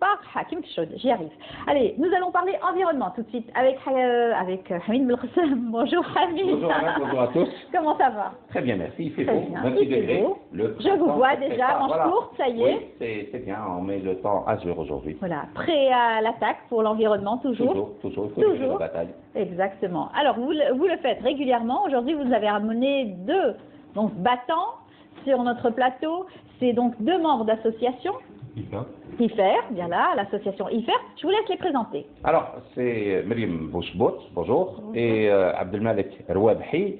par Hakim Chaud. J'y arrive. Allez, nous allons parler environnement tout de suite avec Hamid Belkhassam. Bonjour Hamid. Bonjour Alain, bonjour à tous. Comment ça va? Très bien, merci. Il fait Très beau, bien. 28 degrés. Je vous vois déjà, manche courte, ça y est. Oui, c'est bien, on met le temps à jour aujourd'hui. Voilà, prêt à l'attaque pour l'environnement toujours. Toujours, il faut livrer la bataille. Exactement. Alors, vous le faites régulièrement. Aujourd'hui, vous avez amené deux battants sur notre plateau. C'est donc deux membres d'association. IFER, bien là, l'association IFER. Je vous laisse les présenter. Alors, c'est Myriam Bouchbout, bonjour, et Abdelmalek Rouabhi.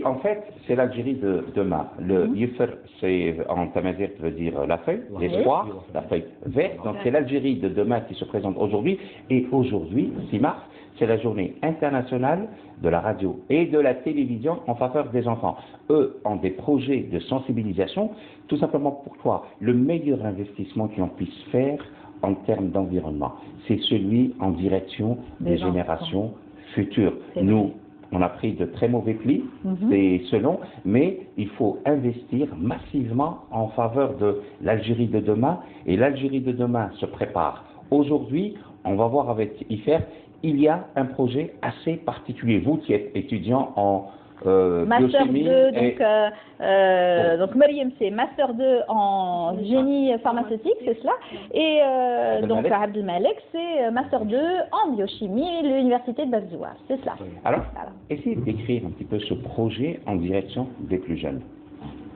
En fait, c'est l'Algérie de demain. Le IFER, c'est en tamazight, veut dire la feuille, l'espoir, la feuille verte. Donc, c'est l'Algérie de demain qui se présente aujourd'hui. Et aujourd'hui, 6 mars, c'est la journée internationale de la radio et de la télévision en faveur des enfants. Eux ont des projets de sensibilisation, tout simplement pour toi. Le meilleur investissement qu'on puisse faire en termes d'environnement, c'est celui en direction des générations futures. Nous, on a pris de très mauvais plis, c'est selon, mais il faut investir massivement en faveur de l'Algérie de demain. Et l'Algérie de demain se prépare. Aujourd'hui, on va voir avec IFER, il y a un projet assez particulier. Vous qui êtes étudiant en Master biochimie 2, donc Myriam c'est Master 2 en génie pharmaceutique, c'est cela. Et donc Abdelmalek c'est Master 2 en biochimie, l'université de Bagzoua, c'est cela. Alors, essayez de décrire un petit peu ce projet en direction des plus jeunes.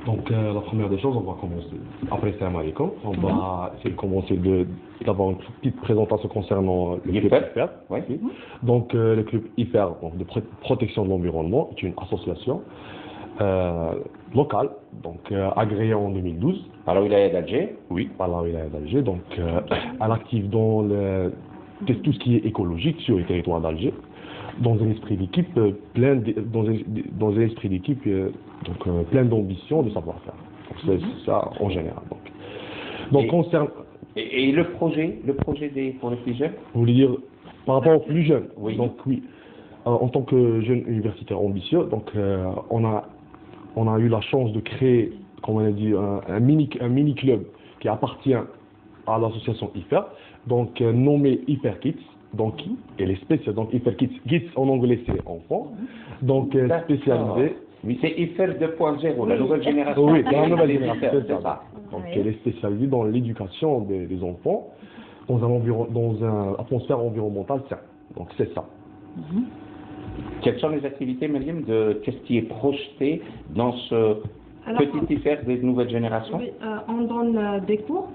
Donc la première des choses, on va commencer, après salam alaikum, on va essayer de commencer d'avoir une petite présentation concernant le club IFER. Oui. Donc le club IFER, donc, de protection de l'environnement, est une association locale, donc agréée en 2012. Par la wilaya d'Alger. Oui, par la wilaya d'Alger. Donc elle active dans tout ce qui est écologique sur le territoire d'Alger, dans un esprit d'équipe plein d'ambition, de savoir-faire. Donc c'est ça en général. Donc concerne. Et le projet pour les plus jeunes. Vous voulez dire par rapport aux plus jeunes. Oui. Donc oui. En tant que jeune universitaire ambitieux, donc on a eu la chance de créer, comme on a dit, un mini club qui appartient à l'association IFER, donc nommé IFER Kids. Donc, elle est spécialisée, donc IFER Kids en anglais c'est enfant, donc spécialisée. Oui, c'est IFER 2.0, la nouvelle génération. Oui, la nouvelle génération, c'est ça. Donc elle est spécialisée dans l'éducation des enfants dans un atmosphère environnementale sain. Donc c'est ça. Quelles sont les activités, Myriam, qu'est-ce qui est projeté dans ce petit IFER des nouvelles générations? Oui, on donne des cours.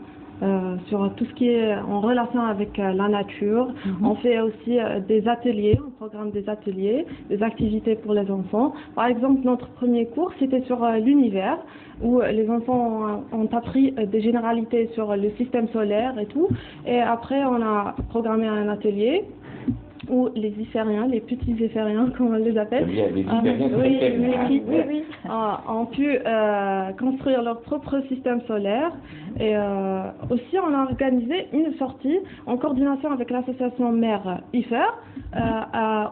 Sur tout ce qui est en relation avec la nature. On fait aussi des ateliers, on programme des ateliers, des activités pour les enfants. Par exemple, notre premier cours, c'était sur l'univers, où les enfants ont appris des généralités sur le système solaire et tout. Et après, on a programmé un atelier où les Ifériens, les petits Ifériens, comme on les appelle, ont pu construire leur propre système solaire. Et aussi, on a organisé une sortie en coordination avec l'association mère IFER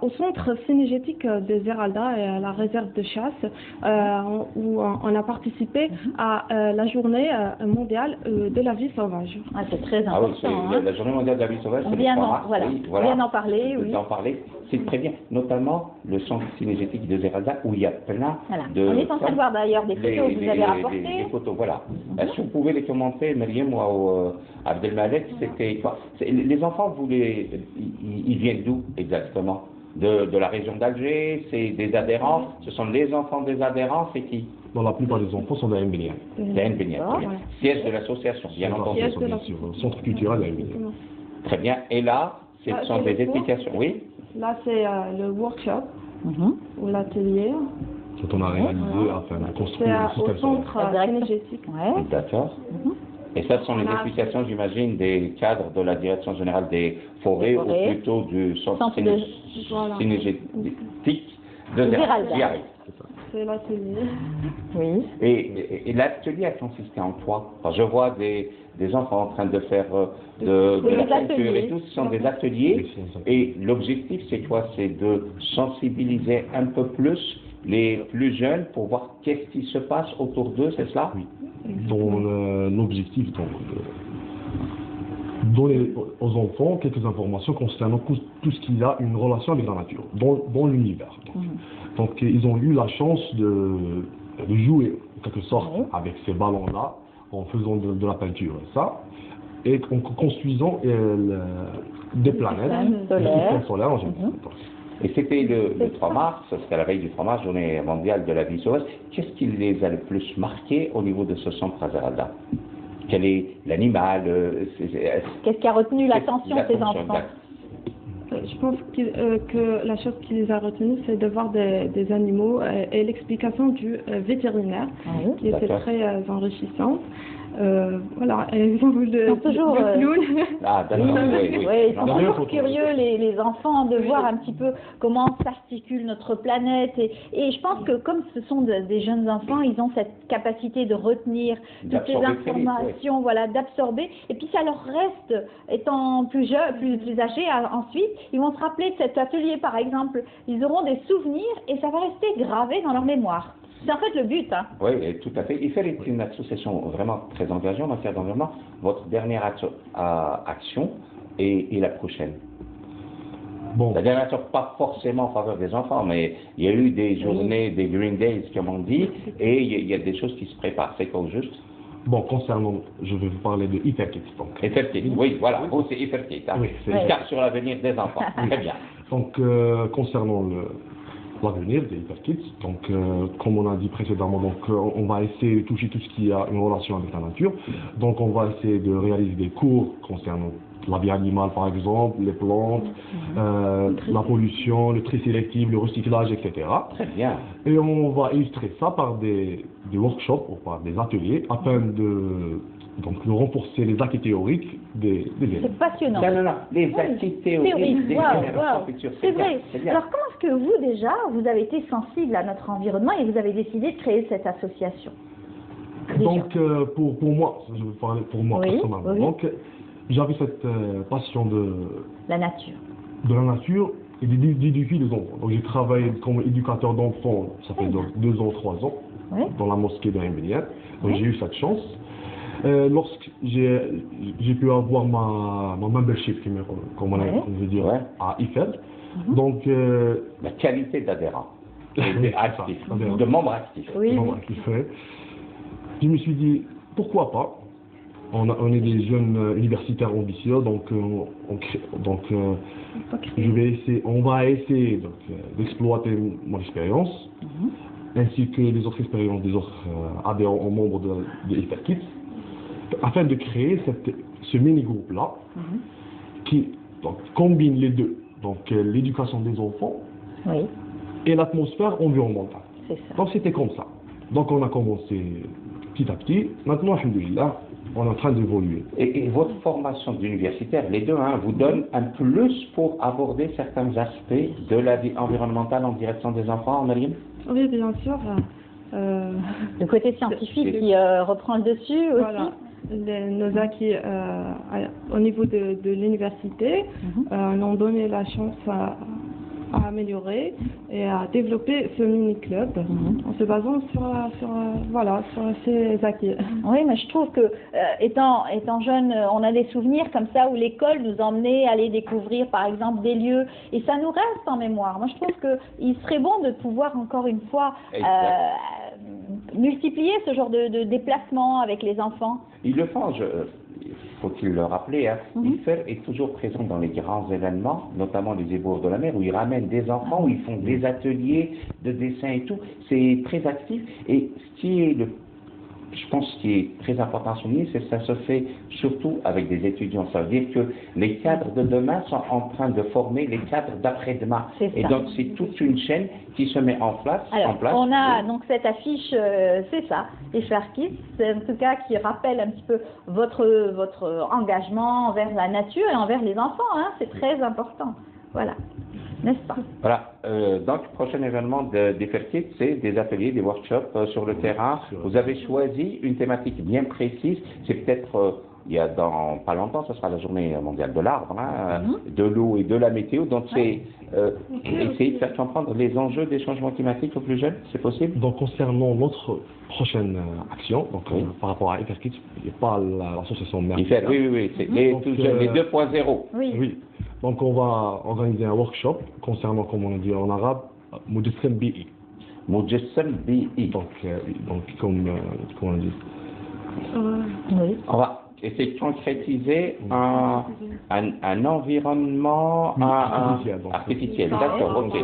au centre synergétique des Zeralda et à la réserve de chasse, où on a participé à la journée mondiale de la vie sauvage. Ah, c'est très important. Oui, la journée mondiale de la vie sauvage, on vient d'en parler. Oui. D'en parler, c'est très bien, notamment le centre cinégétique de Zeralda où il y a plein de. On est en train de voir d'ailleurs des photos que vous avez rapportées. Les photos, voilà. Est-ce que vous pouvez les commenter, Myriam ou Abdelmalek? C'était quoi? Les enfants, ils viennent d'où exactement? De la région d'Alger? C'est des adhérents? Ce sont les enfants des adhérents? C'est qui? Dans la plupart des enfants sont de la Mbenia. Siège de l'association, bien entendu. Centre culturel de la Mbenia. Très bien. Et là, ce sont des explications. Oui. Là, c'est le workshop ou l'atelier. C'est on a réalisé afin de construire le système centre synergétique. D'accord. Et ça, ce sont les explications, j'imagine, des cadres de la Direction générale des forêts, ou plutôt du centre synergétique de Zeralda. C'est l'atelier. Oui. Et l'atelier a consisté en quoi? Enfin, je vois des enfants en train de faire de la peinture et tout, ce sont des ateliers. Et l'objectif, c'est quoi? C'est de sensibiliser un peu plus les plus jeunes pour voir qu'est-ce qui se passe autour d'eux, c'est cela? Oui. Dont l'objectif donner aux enfants quelques informations concernant tout ce qui a une relation avec la nature, dans l'univers. Donc, ils ont eu la chance de jouer, en quelque sorte, avec ces ballons-là, en faisant de la peinture, ça, et en construisant des planètes, des systèmes solaires en général. Et c'était le 3 mars, c'était la veille du 3 mars, journée mondiale de la vie sauvage. Qu'est-ce qui les a le plus marqués au niveau de ce centre Azarada? Quel est l'animal? Qu'est-ce qui a retenu l'attention de ces enfants? Je pense que la chose qui les a retenus, c'est de voir des animaux et l'explication du vétérinaire, qui était très enrichissante. Voilà, ils ont vu le clown. Ah, d'accord, oui. Ils sont toujours curieux, les enfants, de voir un petit peu comment s'articule notre planète. Et je pense que comme ce sont des jeunes enfants, ils ont cette capacité de retenir toutes les informations, voilà, d'absorber. Et puis ça leur reste, étant plus jeunes, plus âgés, ensuite, ils vont se rappeler de cet atelier, par exemple. Ils auront des souvenirs et ça va rester gravé dans leur mémoire. C'est en fait le but. Hein. Oui, tout à fait. IFER est une association vraiment très engagée en matière d'environnement. Votre dernière action est la prochaine. Bon. La dernière action, pas forcément en faveur des enfants, mais il y a eu des journées, des Green Days, comme on dit, et il y a des choses qui se préparent. C'est quoi au juste? Bon, concernant, je vais vous parler de IFER Kids. IFER Kids, oui, voilà. Vous, c'est IFER Kids. Hein. Oui, c'est carte sur l'avenir des enfants. Très bien. Donc, concernant l'avenir des IFER Kids, donc, comme on a dit précédemment, donc, on va essayer de toucher tout ce qui a une relation avec la nature. Donc, on va essayer de réaliser des cours concernant la vie animale, par exemple, les plantes, la pollution, le tri sélectif, le recyclage, etc. Très bien. Et on va illustrer ça par des workshops ou par des ateliers afin de renforcer les acquis théoriques des élèves. C'est passionnant. Non, les acquis théoriques des générations futures. C'est vrai. Alors comment est-ce que vous, déjà, vous avez été sensible à notre environnement et vous avez décidé de créer cette association? Donc, pour moi, je vais parler pour moi personnellement. Donc, j'avais cette passion de la nature et d'éduquer les enfants. Donc, j'ai travaillé comme éducateur d'enfants, ça fait donc 2 ans, 3 ans, dans la mosquée de Mbéliat. Donc, j'ai eu cette chance. Lorsque j'ai pu avoir ma membership, comme on veut dire, à IFER. Donc, la qualité d'adhérent, de membre actif. Je me suis dit, pourquoi pas? On est des jeunes universitaires ambitieux, donc on va essayer d'exploiter mon expérience, ainsi que les autres expériences des autres adhérents aux membres de IFER Kids, afin de créer ce mini-groupe-là qui combine les deux, donc l'éducation des enfants et l'atmosphère environnementale. Donc c'était comme ça. Donc on a commencé petit à petit. Maintenant, alhamdoulilah, on est en train d'évoluer. Et votre formation d'universitaire, les deux, vous donne un plus pour aborder certains aspects de la vie environnementale en direction des enfants, Mariam? Oui, bien sûr. Le côté scientifique qui reprend le dessus aussi. Voilà. Nos acquis au niveau de l'université nous ont donné la chance à améliorer et à développer ce mini-club en se basant sur ces acquis. Oui, mais je trouve que étant jeune, on a des souvenirs comme ça où l'école nous emmenait à aller découvrir par exemple des lieux et ça nous reste en mémoire. Moi je trouve qu'il serait bon de pouvoir encore une fois multiplier ce genre de déplacements avec les enfants. Ils le font, faut-il le rappeler, IFER est toujours présent dans les grands événements, notamment les ébauches de la mer, où ils ramènent des enfants, où ils font des ateliers de dessin et tout. C'est très actif. Et ce qui est je pense ce qui est très important à souligner, c'est que ça se fait surtout avec des étudiants. Ça veut dire que les cadres de demain sont en train de former les cadres d'après-demain. Et donc c'est toute une chaîne qui se met en place. Alors, on a donc cette affiche, c'est ça, IFER Kids, c'est en tout cas qui rappelle un petit peu votre engagement envers la nature et envers les enfants. C'est très important. Voilà. N'est-ce pas? Voilà. Donc, le prochain événement d'IFER Kids, c'est des ateliers, des workshops sur le terrain. Vous avez choisi une thématique bien précise. C'est peut-être il y a dans pas longtemps, ce sera la journée mondiale de l'arbre, hein, de l'eau et de la météo. Donc c'est essayer de faire comprendre les enjeux des changements climatiques aux plus jeunes, c'est possible? Donc concernant notre prochaine action, donc par rapport à IFER-Kids, il n'y a pas l'association mère. Oui, c'est les 2.0. Oui. Donc on va organiser un workshop concernant, comme on dit en arabe, Mujassem BI. Mujassem BI. Donc comme on dit. On va essayer de concrétiser un environnement artificiel. D'accord, ok.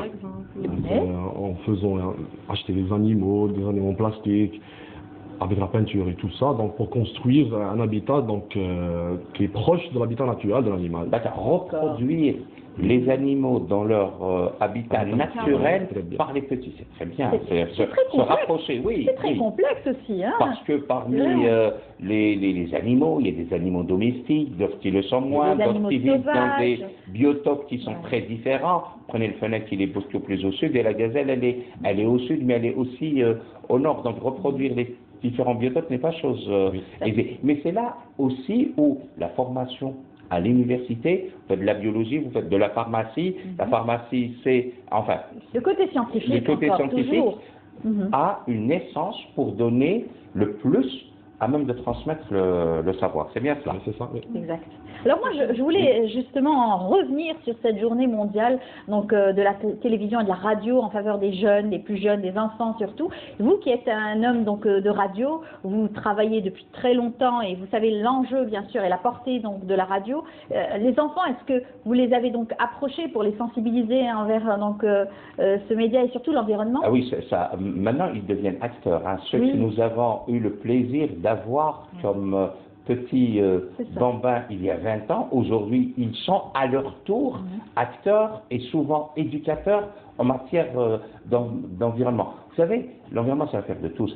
En faisant acheter des animaux en plastique, avec la peinture et tout ça, donc pour construire un habitat donc, qui est proche de l'habitat naturel de l'animal. D'accord, reproduire les animaux dans leur habitat naturel par les petits, c'est très bien. Se rapprocher, oui. C'est très complexe aussi. Hein. Parce que parmi les animaux, il y a des animaux domestiques, d'autres qui le sont moins, d'autres qui vivent dans des biotopes qui sont très différents. Prenez le fenêtre, il est beaucoup plus au sud, et la gazelle, elle est au sud, mais elle est aussi au nord. Donc reproduire les différents biotopes n'est pas chose aisée. Mais c'est là aussi où la formation à l'université, vous faites de la biologie, vous faites de la pharmacie. La pharmacie, c'est, enfin... Le côté scientifique, toujours. A une essence pour donner le plus à même de transmettre le savoir. C'est bien cela. C'est ça, oui. Exact. Alors moi, je voulais justement revenir sur cette journée mondiale donc, de la télévision et de la radio en faveur des jeunes, des plus jeunes, des enfants surtout. Vous qui êtes un homme donc, de radio, vous travaillez depuis très longtemps et vous savez l'enjeu bien sûr et la portée donc, de la radio. Les enfants, est-ce que vous les avez donc approchés pour les sensibiliser envers donc, ce média et surtout l'environnement? Ah oui, ça, maintenant ils deviennent acteurs. Hein. Ceux que nous avons eu le plaisir d'avoir comme... petits bambins il y a 20 ans, aujourd'hui ils sont à leur tour acteurs et souvent éducateurs en matière d'environnement. Vous savez, l'environnement c'est l'affaire de tous.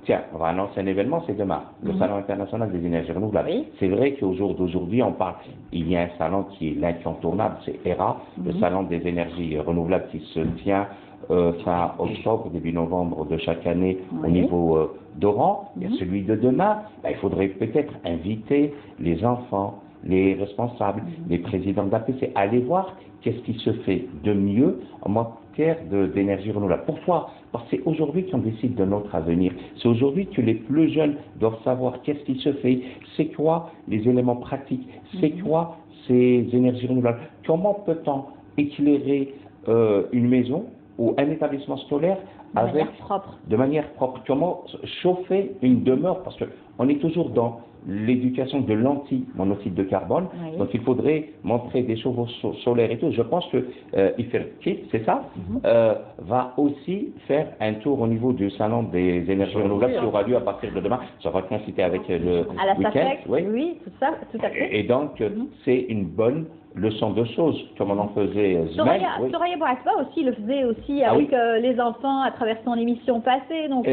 Tiens, on va annoncer un événement, c'est demain, le Salon international des énergies renouvelables. C'est vrai qu'au jour d'aujourd'hui, on parle, il y a un salon qui est l'incontournable, c'est ERA, le Salon des énergies renouvelables qui se tient fin octobre, début novembre de chaque année au niveau d'Oran. Il y a celui de demain. Il faudrait peut-être inviter les enfants, les responsables, les présidents d'APC, à aller voir qu'est-ce qui se fait de mieux en matière d'énergie renouvelable. Pourquoi? Parce que c'est aujourd'hui qu'on décide de notre avenir. C'est aujourd'hui que les plus jeunes doivent savoir qu'est-ce qui se fait, c'est quoi les éléments pratiques, c'est quoi ces énergies renouvelables. Comment peut-on éclairer une maison ou un établissement scolaire de manière propre. Comment chauffer une demeure, parce qu'on est toujours dans l'éducation de l'anti-monoxyde de carbone, donc il faudrait montrer des chauffe-eau solaires et tout. Je pense que IFER-Kids, c'est ça, va aussi faire un tour au niveau du salon des énergies renouvelables qui aura lieu à partir de demain. Ça va coïncider avec le week-end. Oui, tout à fait. Et donc, c'est une bonne leçon de choses, comme on en faisait Soraya Bouatba aussi le faisait aussi avec les enfants à travers son émission passée, donc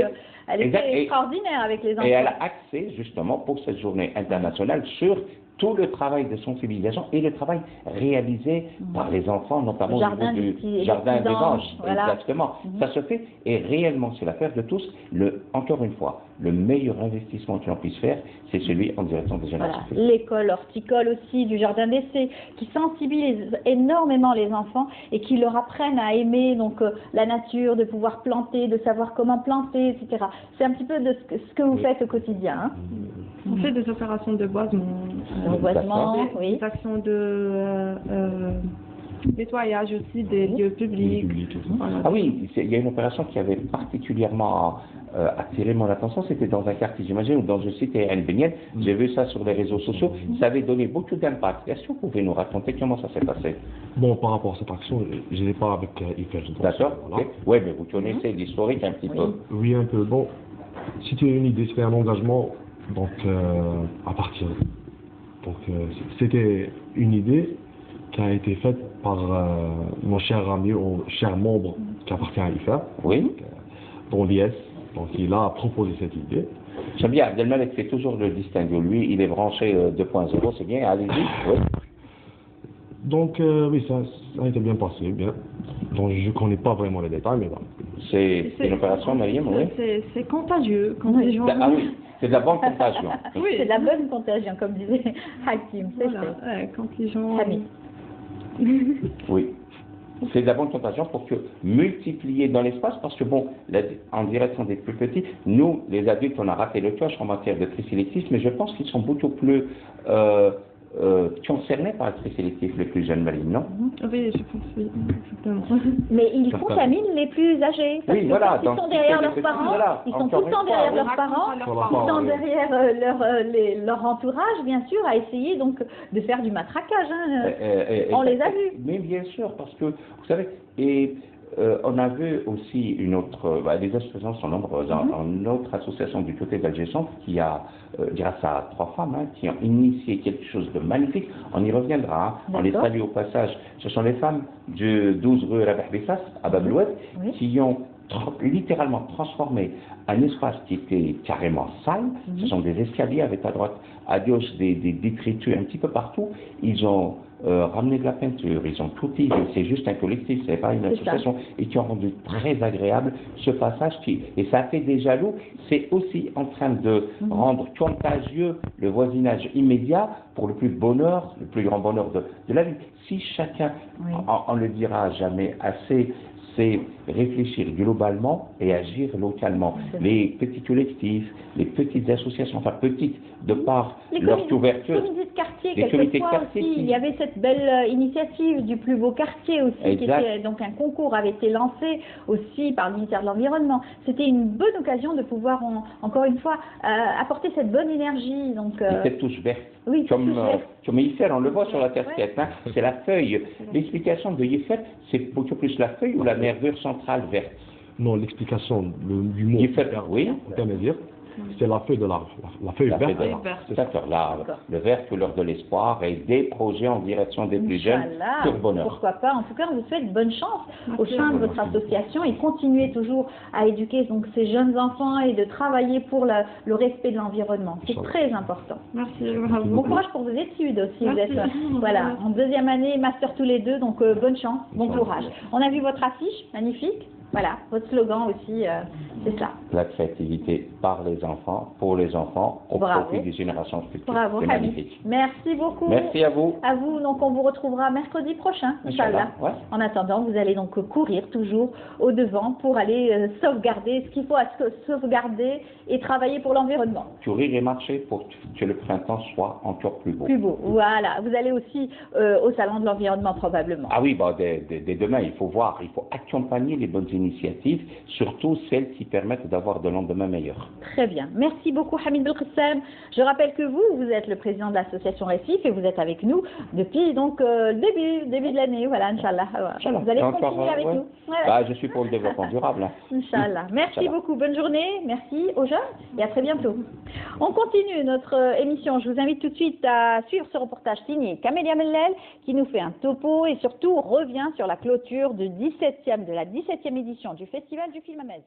elle était extraordinaire avec les enfants. Et elle a axé justement pour cette journée internationale sur tout le travail de sensibilisation et le travail réalisé par les enfants, notamment au niveau du Jardin des Anges. Voilà. Exactement. Ça se fait, et réellement, c'est l'affaire de tous. Encore une fois, le meilleur investissement que l'on puisse faire, c'est celui en direction des générations. Voilà. L'école horticole aussi, du Jardin d'essai, qui sensibilise énormément les enfants et qui leur apprennent à aimer donc, la nature, de pouvoir planter, de savoir comment planter, etc. C'est un petit peu de ce que vous faites au quotidien. Hein. On fait des opérations de boisement, des actions de nettoyage aussi des lieux publics. Voilà. Ah oui, il y a une opération qui avait particulièrement attiré mon attention, c'était dans un quartier, j'imagine, ou dans une cité albénienne. J'ai vu ça sur les réseaux sociaux, ça avait donné beaucoup d'impact. Est-ce que vous pouvez nous raconter comment ça s'est passé? Bon, par rapport à cette action, je n'ai pas avec IFER. D'accord, voilà. Oui, mais vous connaissez l'historique un petit peu. Oui, un peu. Bon, c'était une idée, c'était un engagement, donc à partir. Donc c'était une idée qui a été faite par mon cher ami, ou cher membre qui appartient à IFER, dont l'IS. Donc il a proposé cette idée. J'aime bien, Abdelmalek fait toujours le distinguo. Lui, il est branché 2.0, c'est bien, allez-y. Oui. Donc oui, ça a été bien passé, bien. Donc je ne connais pas vraiment les détails, mais voilà. C'est une opération, Mariam, oui. C'est contagieux. Ah oui. C'est de la bonne contagion. Oui, c'est de la bonne contagion, comme disait Hakim. C'est Voilà, quand les gens... Oui. C'est de la bonne contagion pour que multiplier dans l'espace, parce que bon, en direction des plus petits, nous, les adultes, on a raté le coche en matière de tri sélectif, mais je pense qu'ils sont beaucoup plus concernés par le tri sélectif, les plus jeunes marines, non? Oui, je pense, oui, exactement. Mais ils contaminent les plus âgés. Parce oui, que voilà. ils sont derrière leurs parents, ils sont tout le temps derrière leurs parents, ils sont derrière leur entourage, bien sûr, à essayer donc de faire du matraquage. Hein. On les a vus. Mais bien sûr, parce que, vous savez, on a vu aussi une autre, les associations sont nombreuses, une autre association du côté d'Alger-Centre qui a, grâce à 3 femmes, qui ont initié quelque chose de magnifique. On y reviendra, on les salue au passage. Ce sont les femmes du 12 rue Rabah Bessas à Bab el-Oued qui ont littéralement transformé un espace qui était carrément sale. Ce sont des escaliers avec à droite, à gauche des détritus un petit peu partout. Ils ont ramené de la peinture, ils ont tout dit, c'est juste un collectif, c'est pas une association, et qui ont rendu très agréable ce passage et ça fait des jaloux, c'est aussi en train de rendre contagieux le voisinage immédiat pour le plus grand bonheur de la vie. Si chacun, on ne le dira jamais assez, c'est réfléchir globalement et agir localement. Les petits collectifs, les petites associations, enfin petites, de par leur ouverture. Les comités de quartier, quelquefois aussi, il y avait cette belle initiative du plus beau quartier aussi, qui était, donc un concours avait été lancé aussi par le ministère de l'Environnement. C'était une bonne occasion de pouvoir, encore une fois, apporter cette bonne énergie. Donc, et cette touche verte. Oui, comme Yiffer, on le voit sur la casquette, c'est la feuille. L'explication de Yiffer, c'est beaucoup plus la feuille ou la nervure centrale verte? Non, l'explication du mot intermédiaire, c'est la feuille de l'arbre, la feuille verte. D'accord, le vert, couleur de l'espoir, et des projets en direction des plus jeunes, sur bonheur. Pourquoi pas? En tout cas, on vous souhaite bonne chance au sein de votre association et continuez toujours à éduquer donc ces jeunes enfants et de travailler pour le respect de l'environnement. C'est très important. Merci. Bon courage pour vos études aussi. Vous êtes en 2e année, master tous les deux, donc bonne chance, bon courage. On a vu votre affiche, magnifique. Voilà, votre slogan aussi, c'est ça. La créativité par les enfants, pour les enfants, au profit des générations futures. Bravo, c'est magnifique. Merci beaucoup. Merci à vous. À vous, donc on vous retrouvera mercredi prochain, Inch'Allah. En attendant, vous allez donc courir toujours au devant pour aller sauvegarder ce qu'il faut sauvegarder et travailler pour l'environnement. Courir et marcher pour que le printemps soit encore plus beau. Plus beau, voilà. Vous allez aussi au salon de l'environnement probablement. Ah oui, dès demain, il faut voir, il faut accompagner les bonnes initiatives, surtout celles qui permettent d'avoir de lendemains meilleurs. Très bien. Merci beaucoup Hamid Belkissem. Je rappelle que vous êtes le président de l'association Récif et vous êtes avec nous depuis donc le début de l'année. Voilà, Inch'Allah. Vous allez continuer avec nous. Je suis pour le développement durable. Inch'Allah. Merci beaucoup. Bonne journée. Merci aux jeunes et à très bientôt. On continue notre émission. Je vous invite tout de suite à suivre ce reportage signé Camélia Mellel qui nous fait un topo et surtout revient sur la clôture de la 17e édition du Festival du film Amazigh.